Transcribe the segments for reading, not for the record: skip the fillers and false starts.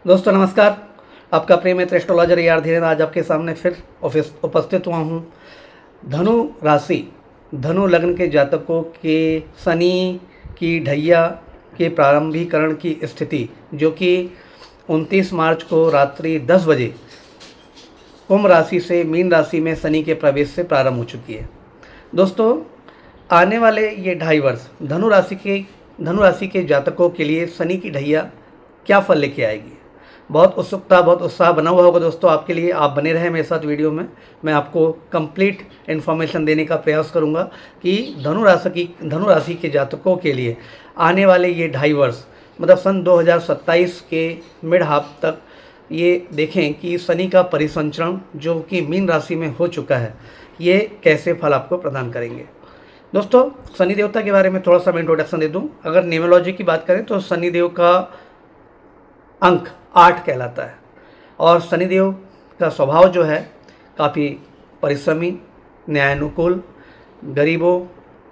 दोस्तों नमस्कार। आपका प्रिय मित्र एस्ट्रोलॉजर AR धीरेन्द्र आज आपके सामने फिर उपस्थित हुआ हूँ। धनु राशि, धनु लग्न के जातकों के शनि की ढैया के प्रारंभिकरण की स्थिति जो कि 29 मार्च को रात्रि 10 बजे कुंभ राशि से मीन राशि में शनि के प्रवेश से प्रारंभ हो चुकी है। दोस्तों आने वाले ये 2.5 वर्ष धनु राशि के जातकों के लिए शनि की ढैया क्या फल लेके आएगी, बहुत उत्सुकता बहुत उत्साह बना हुआ होगा। दोस्तों आपके लिए आप बने रहें मेरे साथ वीडियो में। मैं आपको कंप्लीट इन्फॉर्मेशन देने का प्रयास करूंगा कि धनु राशि के जातकों के लिए आने वाले ये 2.5 वर्ष मतलब सन 2027 के मिड हाफ तक ये देखें कि शनि का परिसंचरण जो कि मीन राशि में हो चुका है ये कैसे फल आपको प्रदान करेंगे। दोस्तों शनि देवता के बारे में थोड़ा सा मैं इंट्रोडक्शन दे दूं। अगर न्यूमरोलॉजी की बात करें तो शनिदेव का अंक 8 कहलाता है और शनिदेव का स्वभाव जो है काफ़ी परिश्रमी, न्यायानुकूल, गरीबों,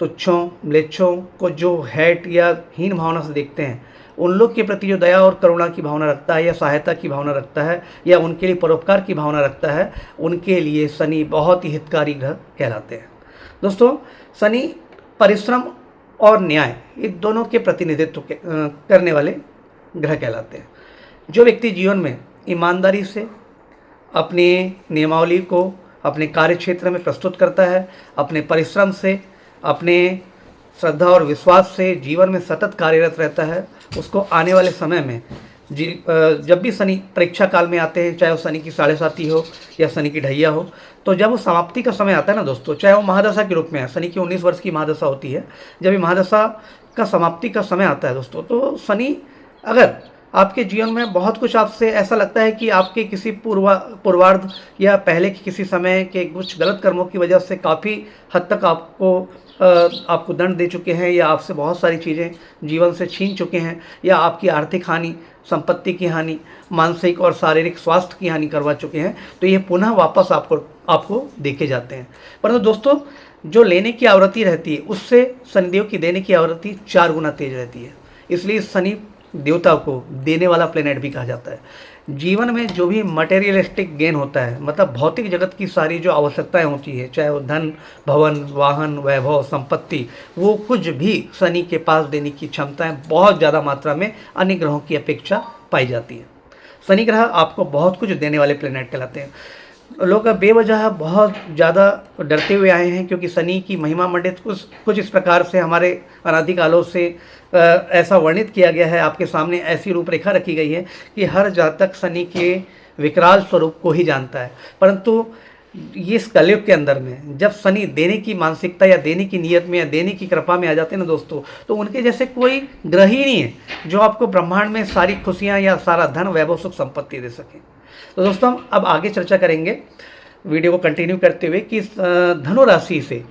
तुच्छों, म्लेच्छों को जो हैट या हीन भावना से देखते हैं उन लोग के प्रति जो दया और करुणा की भावना रखता है या सहायता की भावना रखता है या उनके लिए परोपकार की भावना रखता है, उनके लिए शनि बहुत ही हितकारी ग्रह कहलाते हैं। दोस्तों शनि परिश्रम और न्याय इन दोनों के प्रतिनिधित्व करने वाले ग्रह कहलाते हैं। जो व्यक्ति जीवन में ईमानदारी से अपनी नियमावली को अपने कार्य क्षेत्र में प्रस्तुत करता है, अपने परिश्रम से, अपने श्रद्धा और विश्वास से जीवन में सतत कार्यरत रहता है, उसको आने वाले समय में जब भी शनि परीक्षा काल में आते हैं, चाहे वो शनि की 7.5 हो या शनि की ढैया हो, तो जब वो समाप्ति का समय आता है ना दोस्तों, चाहे वो महादशा के रूप में है, शनि की 19 वर्ष की महादशा होती है, जब ये महादशा का समाप्ति का समय आता है दोस्तों, तो शनि अगर आपके जीवन में बहुत कुछ आपसे ऐसा लगता है कि आपके किसी पूर्वार्ध या पहले के किसी समय के कुछ गलत कर्मों की वजह से काफ़ी हद तक आपको दंड दे चुके हैं या आपसे बहुत सारी चीज़ें जीवन से छीन चुके हैं या आपकी आर्थिक हानि, संपत्ति की हानि, मानसिक और शारीरिक स्वास्थ्य की हानि करवा चुके हैं, तो ये पुनः वापस आपको देखे जाते हैं। परंतु दोस्तों जो लेने की आवृत्ति रहती है उससे शनिदेव की देने की आवृत्ति 4 गुना तेज रहती है। इसलिए शनि देवता को देने वाला प्लेनेट भी कहा जाता है। जीवन में जो भी मटेरियलिस्टिक गेन होता है, मतलब भौतिक जगत की सारी जो आवश्यकताएं होती है, चाहे वो धन, भवन, वाहन, वैभव, संपत्ति, वो कुछ भी शनि के पास देने की क्षमताएं बहुत ज़्यादा मात्रा में अन्य ग्रहों की अपेक्षा पाई जाती है। शनि ग्रह आपको बहुत कुछ देने वाले प्लेनेट कहलाते हैं। लोग बेवजह बहुत ज़्यादा डरते हुए आए हैं क्योंकि शनि की महिमा मंडित कुछ इस प्रकार से हमारे अनादिकालों से ऐसा वर्णित किया गया है, आपके सामने ऐसी रूपरेखा रखी गई है कि हर जातक शनि के विकराल स्वरूप को ही जानता है। परंतु इस कलयुग के अंदर में जब शनि देने की मानसिकता या देने की नीयत में या देने की कृपा में आ जाते हैं ना दोस्तों, तो उनके जैसे कोई ग्रह ही नहीं है जो आपको ब्रह्मांड में सारी खुशियाँ या सारा धन, वैभव, सुख संपत्ति दे सके। तो दोस्तों हम अब आगे चर्चा करेंगे वीडियो को कंटिन्यू करते हुए कि धनु राशि से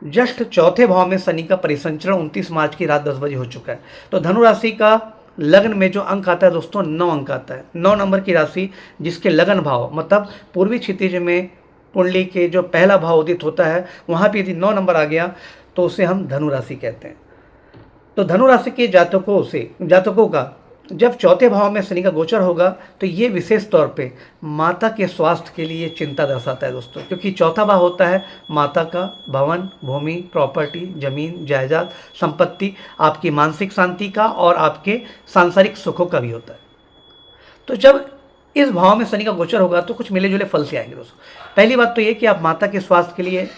जस्ट चौथे भाव में शनि का परिसंचरण 29 मार्च की रात 10 बजे हो चुका है। तो धनु राशि का लग्न में जो अंक आता है दोस्तों 9 अंक आता है। 9 नंबर की राशि जिसके लगन भाव मतलब पूर्वी क्षितिज में कुंडली के जो पहला भाव उदित होता है वहाँ पे यदि 9 नंबर आ गया तो उसे हम धनु राशि कहते हैं। तो धनु राशि के जातकों का जब चौथे भाव में शनि का गोचर होगा तो ये विशेष तौर पे माता के स्वास्थ्य के लिए चिंता दर्शाता है दोस्तों, क्योंकि चौथा भाव होता है माता का भवन, भूमि, प्रॉपर्टी, जमीन, जायदाद, संपत्ति, आपकी मानसिक शांति का और आपके सांसारिक सुखों का भी होता है। तो जब इस भाव में शनि का गोचर होगा तो कुछ मिले जुले फल से आएंगे दोस्तों। पहली बात तो ये कि आप माता के स्वास्थ्य के लिए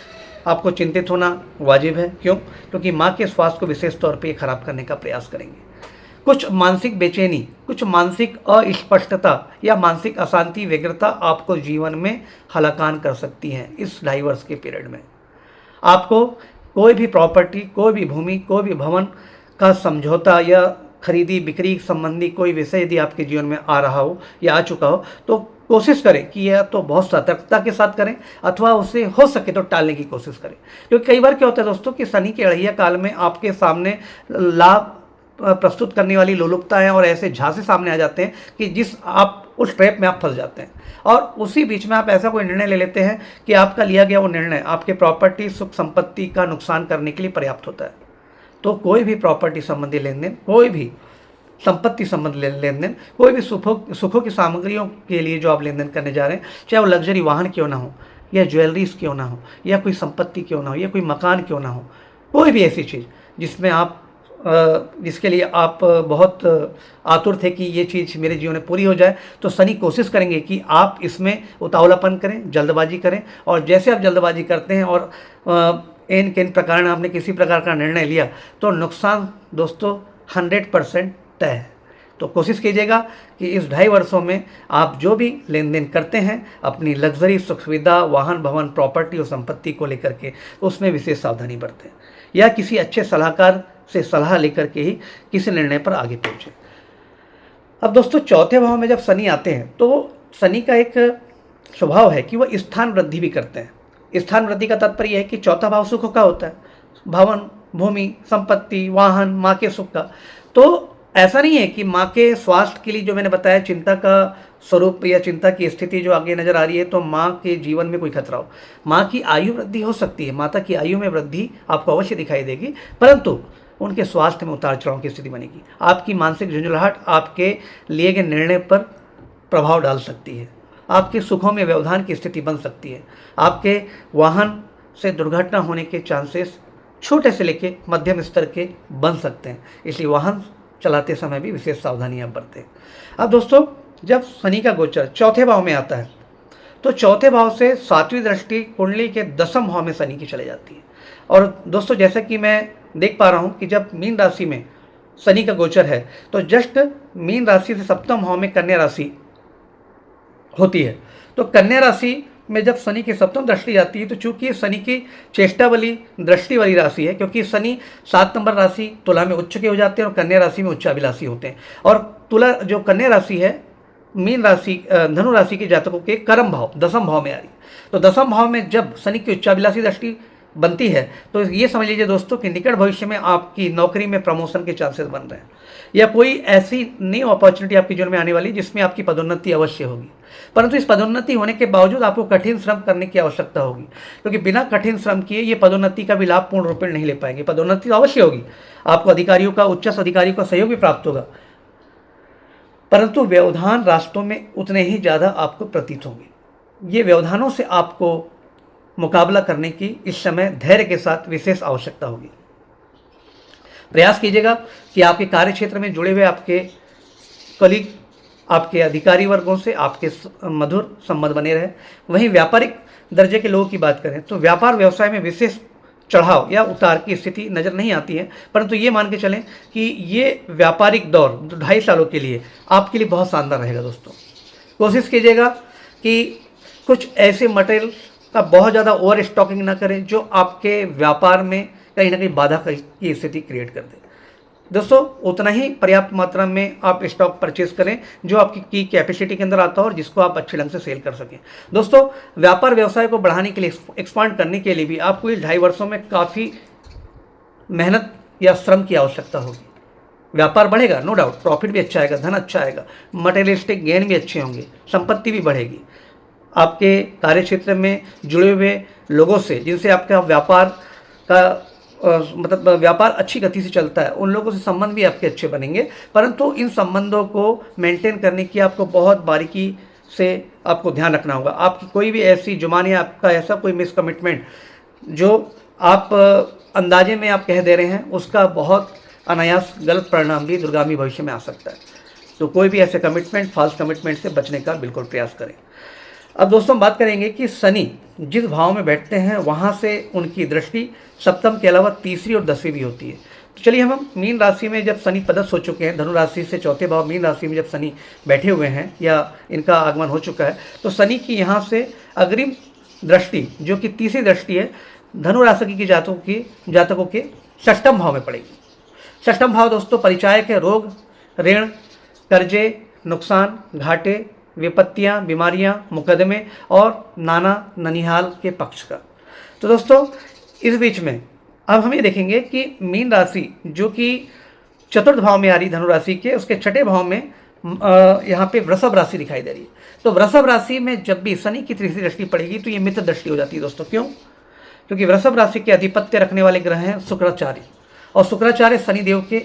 आपको चिंतित होना वाजिब है। क्यों? क्योंकि माँ के स्वास्थ्य को विशेष तौर पर खराब करने का प्रयास करेंगे। कुछ मानसिक बेचैनी, कुछ मानसिक अस्पष्टता या मानसिक अशांति, व्यग्रता आपको जीवन में हलाकान कर सकती हैं। इस 2.5 वर्ष के पीरियड में आपको कोई भी प्रॉपर्टी, कोई भी भूमि, कोई भी भवन का समझौता या खरीदी बिक्री संबंधी कोई विषय यदि आपके जीवन में आ रहा हो या आ चुका हो तो कोशिश करें कि यह तो बहुत सतर्कता के साथ करें अथवा उसे हो सके तो टालने की कोशिश करें। क्योंकि कई बार क्या होता है दोस्तों कि शनि के अढ़ैया काल में आपके सामने लाभ प्रस्तुत करने वाली लोलुपताएं और ऐसे झांसे सामने आ जाते हैं कि आप उस ट्रैप में आप फंस जाते हैं और उसी बीच में आप ऐसा कोई निर्णय ले लेते हैं कि आपका लिया गया वो निर्णय आपके प्रॉपर्टी, सुख संपत्ति का नुकसान करने के लिए पर्याप्त होता है। तो कोई भी प्रॉपर्टी संबंधी लेन देन, कोई भी संपत्ति संबंध लेन देन, कोई भी सुखों की सामग्रियों के लिए जो आप लेन देन करने जा रहे हैं, चाहे वो लग्जरी वाहन क्यों ना हो, या ज्वेलरीज क्यों ना हो, या कोई संपत्ति क्यों ना हो, या कोई मकान क्यों ना हो, कोई भी ऐसी चीज़ जिसमें आप जिसके लिए आप बहुत आतुर थे कि ये चीज़ मेरे जीवन में पूरी हो जाए, तो शनि कोशिश करेंगे कि आप इसमें उतावलापन करें, जल्दबाजी करें। और जैसे आप जल्दबाजी करते हैं और एन केन प्रकार आपने किसी प्रकार का निर्णय लिया, तो नुकसान दोस्तों 100% तय है। तो कोशिश कीजिएगा कि इस 2.5 वर्षों में आप जो भी लेन देन करते हैं अपनी लग्जरी, सुख सुविधा, वाहन, भवन, प्रॉपर्टी और संपत्ति को लेकर के, उसमें विशेष सावधानी बरतें, या किसी अच्छे सलाहकार से सलाह लेकर के ही किसी निर्णय पर आगे पहुँचे। अब दोस्तों चौथे भाव में जब शनि आते हैं, तो शनि का एक स्वभाव है कि वह स्थान वृद्धि भी करते हैं। स्थान वृद्धि का तात्पर्य है कि चौथा भाव सुख का होता है, भवन, भूमि, संपत्ति, वाहन, माँ के सुख का। तो ऐसा नहीं है कि माँ के स्वास्थ्य के लिए जो मैंने बताया चिंता का स्वरूप या चिंता की स्थिति जो आगे नजर आ रही है, तो माँ के जीवन में कोई खतरा हो। माँ की आयु वृद्धि हो सकती है, माता की आयु में वृद्धि आपको अवश्य दिखाई देगी, परंतु उनके स्वास्थ्य में उतार चढ़ाव की स्थिति बनेगी। आपकी मानसिक झुंझलाहट आपके लिए गए निर्णय पर प्रभाव डाल सकती है, आपके सुखों में व्यवधान की स्थिति बन सकती है, आपके वाहन से दुर्घटना होने के चांसेस छोटे से लेके मध्यम स्तर के बन सकते हैं, इसलिए वाहन चलाते समय भी विशेष सावधानियां बरतें। अब दोस्तों जब शनि का गोचर चौथे भाव में आता है, तो चौथे भाव से 7वीं दृष्टि कुंडली के 10वें भाव में शनि की चले जाती है। और दोस्तों जैसा कि मैं देख पा रहा हूं कि जब मीन राशि में शनि का गोचर है, तो जस्ट मीन राशि से 7वें भाव में कन्या राशि होती है। तो कन्या राशि में जब शनि की 7वीं दृष्टि जाती है, तो चूंकि शनि की चेष्टा वाली दृष्टि वाली राशि है, क्योंकि शनि 7 नंबर राशि तुला में उच्च के हो जाते हैं और कन्या राशि में उच्चाभिलाषी होते हैं। और तुला जो कन्या राशि है, मीन राशि, धनु राशि के जातकों के कर्म भाव 10वें भाव में आ रही है। तो 10वें भाव में जब शनि की उच्चाभिलाषी दृष्टि बनती है, तो ये समझ लीजिए दोस्तों कि निकट भविष्य में आपकी नौकरी में प्रमोशन के चांसेस बन रहे हैं, या कोई ऐसी नई अपॉर्चुनिटी आपके जीवन में आने वाली जिसमें आपकी पदोन्नति अवश्य होगी। परंतु इस पदोन्नति होने के बावजूद आपको कठिन श्रम करने की आवश्यकता होगी, क्योंकि बिना कठिन श्रम किए ये पदोन्नति का भी लाभ पूर्ण रूप में नहीं ले पाएंगे। पदोन्नति तो अवश्य होगी, आपको अधिकारियों का, उच्च अधिकारियों का सहयोग भी प्राप्त होगा, परंतु व्यवधान रास्तों में उतने ही ज़्यादा आपको प्रतीत होंगे। ये व्यवधानों से आपको मुकाबला करने की इस समय धैर्य के साथ विशेष आवश्यकता होगी। प्रयास कीजिएगा कि आपके कार्य क्षेत्र में जुड़े हुए आपके कलीग, आपके अधिकारी वर्गों से आपके मधुर संबंध बने रहे। वहीं व्यापारिक दर्जे के लोगों की बात करें, तो व्यापार व्यवसाय में विशेष चढ़ाव या उतार की स्थिति नज़र नहीं आती है, परंतु ये मान के चलें कि ये व्यापारिक दौर 2.5 सालों के लिए आपके लिए बहुत शानदार रहेगा। दोस्तों कोशिश कीजिएगा कि कुछ ऐसे मटेरियल का बहुत ज़्यादा ओवर स्टॉकिंग ना करें जो आपके व्यापार में कहीं ना कहीं बाधा की स्थिति क्रिएट कर दे। दोस्तों उतना ही पर्याप्त मात्रा में आप स्टॉक परचेज करें जो आपकी कैपेसिटी के अंदर आता हो और जिसको आप अच्छे ढंग से सेल कर सकें। दोस्तों व्यापार व्यवसाय को बढ़ाने के लिए, एक्सपांड करने के लिए भी आपको इस 2.5 वर्षों में काफ़ी मेहनत या श्रम की आवश्यकता होगी। व्यापार बढ़ेगा, नो डाउट, प्रॉफिट भी अच्छा आएगा, धन अच्छा आएगा, मटेरियलिस्टिक गेन भी अच्छे होंगे, संपत्ति भी बढ़ेगी। आपके कार्य क्षेत्र में जुड़े हुए लोगों से, जिनसे आपका व्यापार का मतलब व्यापार अच्छी गति से चलता है, उन लोगों से संबंध भी आपके अच्छे बनेंगे, परंतु इन संबंधों को मेंटेन करने की आपको बहुत बारीकी से आपको ध्यान रखना होगा। आपकी कोई भी ऐसी जुबान या आपका ऐसा कोई मिस कमिटमेंट जो आप अंदाजे में आप कह दे रहे हैं, उसका बहुत अनायास गलत परिणाम भी दूरगामी भविष्य में आ सकता है। तो कोई भी ऐसे कमिटमेंट, फॉल्स कमिटमेंट से बचने का बिल्कुल प्रयास करें। अब दोस्तों बात करेंगे कि शनि जिस भाव में बैठते हैं वहाँ से उनकी दृष्टि सप्तम के अलावा तीसरी और 10वीं भी होती है। तो चलिए हम मीन राशि में जब शनि पदस्थ हो चुके हैं, धनु राशि से चौथे भाव मीन राशि में जब शनि बैठे हुए हैं या इनका आगमन हो चुका है, तो शनि की यहाँ से अग्रिम दृष्टि जो कि तीसरी दृष्टि है धनु राशि की जातकों के 6वें भाव में पड़ेगी। 6वां भाव दोस्तों परिचायक है रोग, ऋण, कर्जे, नुकसान, घाटे, विपत्तियां, बीमारियां, मुकदमे और नाना ननिहाल के पक्ष का। तो दोस्तों इस बीच में अब हम ये देखेंगे कि मीन राशि जो कि 4th भाव में आ रही धनु राशि के, उसके 6ठे भाव में यहाँ पे वृषभ राशि दिखाई दे रही है। तो वृषभ राशि में जब भी शनि की तीसरी दृष्टि पड़ेगी तो ये मित्र दृष्टि हो जाती है दोस्तों। क्यों? क्योंकि वृषभ राशि के अधिपत्य रखने वाले ग्रह हैं शुक्राचार्य, और शुक्राचार्य शनिदेव के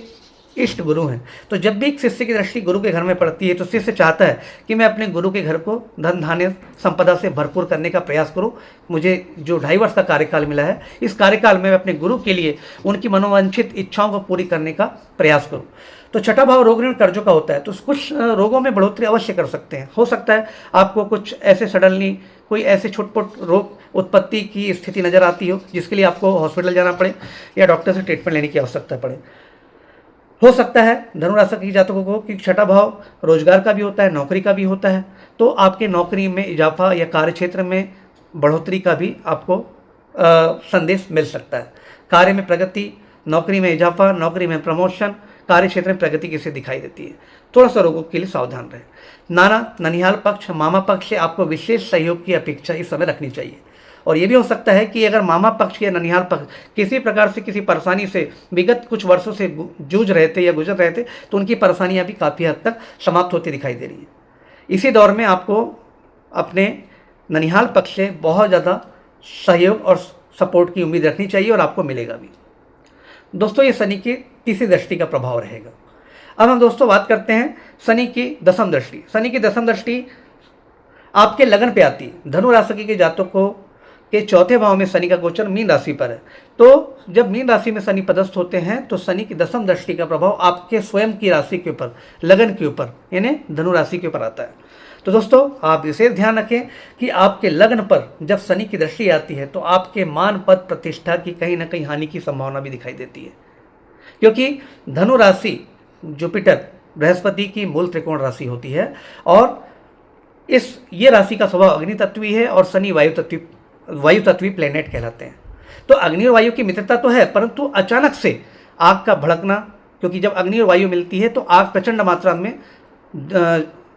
इष्ट गुरु हैं। तो जब भी एक शिष्य की दृष्टि गुरु के घर में पड़ती है तो शिष्य चाहता है कि मैं अपने गुरु के घर को धन धान्य संपदा से भरपूर करने का प्रयास करूं। मुझे जो 2.5 वर्ष का कार्यकाल मिला है, इस कार्यकाल में मैं अपने गुरु के लिए उनकी मनोवांछित इच्छाओं को पूरी करने का प्रयास करूं। तो छठा भाव रोग ऋण कर्जों का होता है, तो कुछ रोगों में बढ़ोतरी अवश्य कर सकते हैं। हो सकता है आपको कुछ ऐसे सडनली कोई ऐसे छोट-मोट रोग उत्पत्ति की स्थिति नज़र आती हो जिसके लिए आपको हॉस्पिटल जाना पड़े या डॉक्टर से ट्रीटमेंट लेने की आवश्यकता पड़े। हो सकता है धनु राशि के जातकों को कि छठा भाव रोजगार का भी होता है, नौकरी का भी होता है, तो आपके नौकरी में इजाफा या कार्य क्षेत्र में बढ़ोतरी का भी आपको संदेश मिल सकता है। कार्य में प्रगति, नौकरी में इजाफा, नौकरी में प्रमोशन, कार्य क्षेत्र में प्रगति किसे दिखाई देती है। थोड़ा सा रोगों के लिए सावधान रहें। नाना ननिहाल पक्ष, मामा पक्ष से आपको विशेष सहयोग की अपेक्षा इस समय रखनी चाहिए। और ये भी हो सकता है कि अगर मामा पक्ष या ननिहाल पक्ष किसी प्रकार से किसी परेशानी से विगत कुछ वर्षों से जूझ रहे थे या गुजर रहे थे, तो उनकी परेशानियां भी काफ़ी हद तक समाप्त होती दिखाई दे रही है। इसी दौर में आपको अपने ननिहाल पक्ष से बहुत ज़्यादा सहयोग और सपोर्ट की उम्मीद रखनी चाहिए और आपको मिलेगा भी। दोस्तों, ये शनि की तीसरी दृष्टि का प्रभाव रहेगा। अब हम दोस्तों बात करते हैं शनि की दसम दृष्टि। शनि की दसम दृष्टि आपके लगन पे आती है। धनु राशि के जातकों के चौथे भाव में शनि का गोचर मीन राशि पर है। तो जब मीन राशि में शनि पदस्थ होते हैं तो शनि की दसम दृष्टि का प्रभाव आपके स्वयं की राशि के ऊपर, लगन के ऊपर, यानी धनु राशि के ऊपर आता है। तो दोस्तों, आप विशेष ध्यान रखें कि आपके लग्न पर जब शनि की दृष्टि आती है तो आपके मान पद प्रतिष्ठा की कहीं ना कहीं हानि की संभावना भी दिखाई देती है, क्योंकि धनु राशि जुपिटर बृहस्पति की मूल त्रिकोण राशि होती है और ये राशि का स्वभाव अग्नि तत्वी है और शनि वायु तत्वी प्लेनेट कहलाते हैं। तो अग्नि और वायु की मित्रता तो है, परंतु अचानक से आग का भड़कना, क्योंकि जब अग्नि और वायु मिलती है तो आग प्रचंड मात्रा में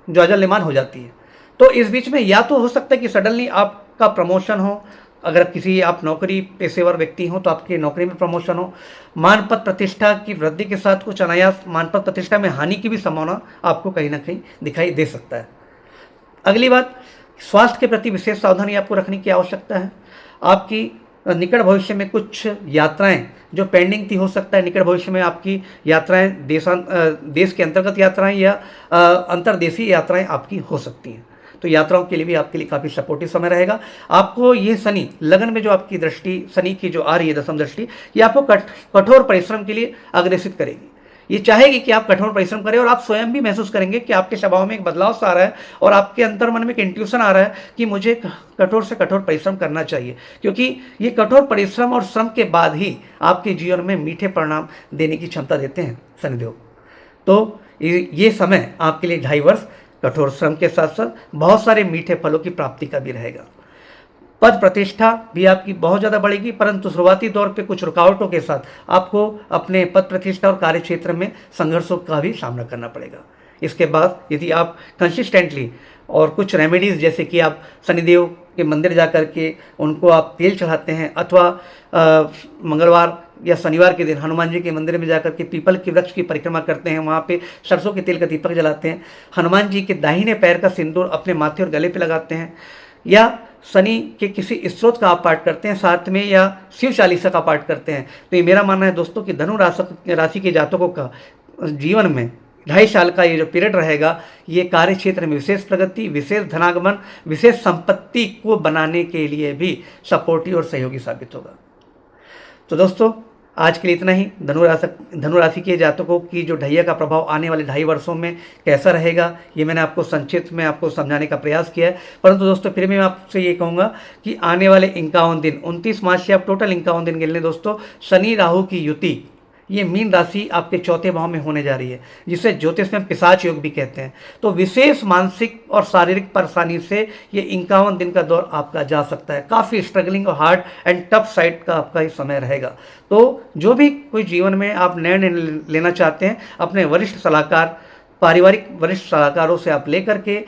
ज्वालायमान हो जाती है। तो इस बीच में या तो हो सकता है कि सडनली आपका प्रमोशन हो, अगर किसी आप नौकरी पेशेवर व्यक्ति हो तो आपकी नौकरी में प्रमोशन हो, मान पद प्रतिष्ठा की वृद्धि के साथ कुछ अनायास मान पद प्रतिष्ठा में हानि की भी संभावना आपको कहीं ना कहीं दिखाई दे सकता है। अगली बात, स्वास्थ्य के प्रति विशेष सावधानी आपको रखने की आवश्यकता है। आपकी निकट भविष्य में कुछ यात्राएं जो पेंडिंग थी, हो सकता है निकट भविष्य में आपकी यात्राएं देश के अंतर्गत यात्राएं या अंतर्देशीय यात्राएं आपकी हो सकती हैं। तो यात्राओं के लिए भी आपके लिए काफ़ी सपोर्टिव समय रहेगा। आपको ये शनि लगन में जो आपकी दृष्टि शनि की जो आ रही है दसम दृष्टि, ये आपको कठोर परिश्रम के लिए अग्रेसित करेगी। ये चाहेगी कि आप कठोर परिश्रम करें और आप स्वयं भी महसूस करेंगे कि आपके स्वभाव में एक बदलाव सा आ रहा है और आपके अंतर मन में एक इंट्यूशन आ रहा है कि मुझे कठोर से कठोर परिश्रम करना चाहिए, क्योंकि ये कठोर परिश्रम और श्रम के बाद ही आपके जीवन में मीठे परिणाम देने की क्षमता देते हैं शनिदेव। तो ये समय आपके लिए 2.5 वर्ष कठोर श्रम के साथ साथ बहुत सारे मीठे फलों की प्राप्ति का भी रहेगा। पद प्रतिष्ठा भी आपकी बहुत ज़्यादा बढ़ेगी, परंतु शुरुआती दौर पे कुछ रुकावटों के साथ आपको अपने पद प्रतिष्ठा और कार्य क्षेत्र में संघर्षों का भी सामना करना पड़ेगा। इसके बाद यदि आप कंसिस्टेंटली और कुछ रेमेडीज़, जैसे कि आप शनिदेव के मंदिर जा कर के उनको आप तेल चढ़ाते हैं, अथवा मंगलवार या शनिवार के दिन हनुमान जी के मंदिर में जाकर के पीपल के वृक्ष की परिक्रमा करते हैं, वहाँ पे सरसों के तेल का दीपक जलाते हैं, हनुमान जी के दाहिने पैर का सिंदूर अपने माथे और गले पे लगाते हैं, या शनि के किसी स्त्रोत का आप पाठ करते हैं साथ में, या शिव चालीसा का पाठ करते हैं, तो ये मेरा मानना है दोस्तों कि धनु राशि के जातकों का जीवन में 2.5 साल का ये जो पीरियड रहेगा, ये कार्य क्षेत्र में विशेष प्रगति, विशेष धनागमन, विशेष संपत्ति को बनाने के लिए भी सपोर्टिव और सहयोगी साबित होगा। तो दोस्तों, आज के लिए इतना ही। धनु राशि के जातकों की जो ढैया का प्रभाव आने वाले 2.5 वर्षों में कैसा रहेगा, ये मैंने आपको संक्षिप्त में आपको समझाने का प्रयास किया है। परंतु दोस्तों, फिर मैं आपसे ये कहूँगा कि आने वाले 51 दिन, 29 मार्च से आप टोटल 51 दिन गिन लें दोस्तों, शनि राहु की युति ये मीन राशि आपके चौथे भाव में होने जा रही है, जिसे ज्योतिष में पिशाच योग भी कहते हैं। तो विशेष मानसिक और शारीरिक परेशानी से ये 51 दिन का दौर आपका जा सकता है। काफ़ी स्ट्रगलिंग और हार्ड एंड टफ साइड का आपका ये समय रहेगा। तो जो भी कोई जीवन में आप निर्णय लेना चाहते हैं, अपने वरिष्ठ सलाहकार, पारिवारिक वरिष्ठ सलाहकारों से आप लेकर के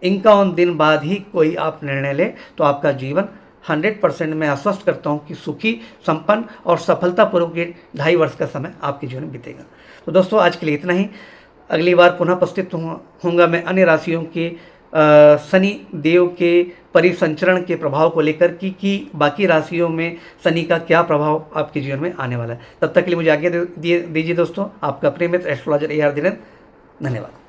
51 दिन बाद ही कोई आप निर्णय लें, तो आपका जीवन 100% मैं आश्वस्त करता हूं कि सुखी, संपन्न और सफलतापूर्वक 2.5 वर्ष का समय आपके जीवन में बीतेगा। तो दोस्तों, आज के लिए इतना ही। अगली बार पुनः उपस्थित होऊंगा मैं अन्य राशियों के शनि देव के परिसंचरण के प्रभाव को लेकर कि बाकी राशियों में शनि का क्या प्रभाव आपके जीवन में आने वाला है। तब तक के लिए मुझे आज्ञा दीजिए दोस्तों। आपका प्रिय मित्र एस्ट्रोलॉजर AR धीरेन्द्र। धन्यवाद।